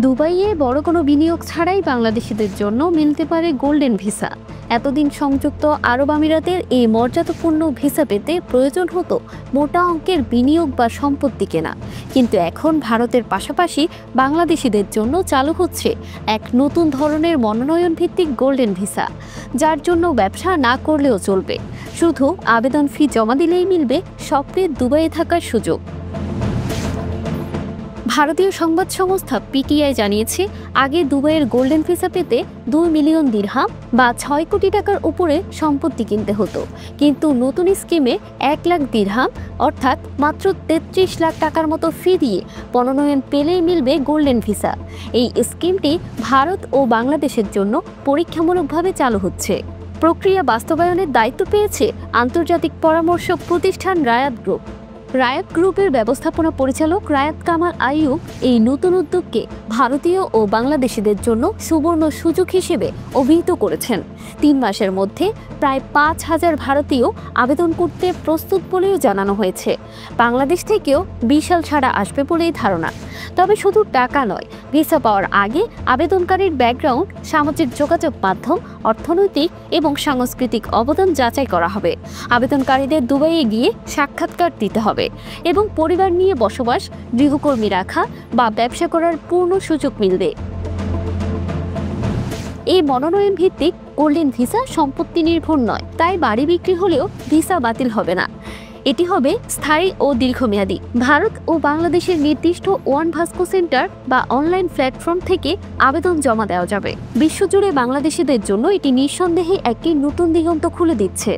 দুবাইয়ে বড় কোনো বিনিয়োগ ছাড়াই বাংলাদেশিদের জন্য মিলতে পারে গোল্ডেন ভিসা। এতদিন সংযুক্ত আরব আমিরাতের এই মর্যাদাপূর্ণ ভিসা পেতে প্রয়োজন হতো মোটা অঙ্কের বিনিয়োগ বা সম্পত্তি কেনা, কিন্তু এখন ভারতের পাশাপাশি বাংলাদেশিদের জন্য চালু হচ্ছে এক নতুন ধরনের মনোনয়ন ভিত্তিক গোল্ডেন ভিসা, যার জন্য ব্যবসা না করলেও চলবে। শুধু আবেদন ফি জমা দিলেই মিলবে স্বপ্নের দুবাইয়ে থাকার সুযোগ। ভারতীয় সংবাদ সংস্থা পিটিআই জানিয়েছে, আগে দুবাইয়ের গোল্ডেন ভিসা পেতে 2 মিলিয়ন দিরহাম বা 6 কোটি টাকার উপরে সম্পত্তি কিনতে হতো, কিন্তু নতুন স্কিমে 1 লাখ দিরহাম অর্থাৎ মাত্র 33 লাখ টাকার মতো ফি দিয়ে মনোনয়ন পেলেই মিলবে গোল্ডেন ভিসা। এই স্কিমটি ভারত ও বাংলাদেশের জন্য পরীক্ষামূলকভাবে চালু হচ্ছে। প্রক্রিয়া বাস্তবায়নের দায়িত্ব পেয়েছে আন্তর্জাতিক পরামর্শক প্রতিষ্ঠান রায়াত গ্রুপ। রায়াত গ্রুপের ব্যবস্থাপনা পরিচালক রায়াত কামাল আইয়ুব এই নতুন উদ্যোগকে ভারতীয় ও বাংলাদেশিদের জন্য সুবর্ণ সুযোগ হিসেবে অভিহিত করেছেন। 3 মাসের মধ্যে প্রায় 5,000 ভারতীয় আবেদন করতে প্রস্তুত বলেও জানানো হয়েছে। বাংলাদেশ থেকেও বিশাল সাড়া আসবে বলেই ধারণা। তবে শুধু টাকা নয়, ভিসা পাওয়ার আগে আবেদনকারীর ব্যাকগ্রাউন্ড, সামাজিক যোগাযোগ মাধ্যম, অর্থনৈতিক এবং সাংস্কৃতিক অবদান যাচাই করা হবে। আবেদনকারীদের দুবাইয়ে গিয়ে সাক্ষাৎকার দিতে হবে এবং পরিবার নিয়ে বসবাস, গৃহকর্মী রাখা বা ব্যবসা করার পূর্ণ সুযোগ মিলবে। এই মনোনয়ন ভিত্তিক গোল্ডেন ভিসা সম্পত্তি নির্ভর নয়, তাই বাড়ি বিক্রি হলেও ভিসা বাতিল হবে না। এটি হবে স্থায়ী ও দীর্ঘমেয়াদী। ভারত ও বাংলাদেশের নির্দিষ্ট ওয়ান ভাস্কো সেন্টার বা অনলাইন প্ল্যাটফর্ম থেকে আবেদন জমা দেওয়া যাবে। বিশ্বজুড়ে বাংলাদেশিদের জন্য এটি নিঃসন্দেহে একটি নতুন দিগন্ত খুলে দিচ্ছে।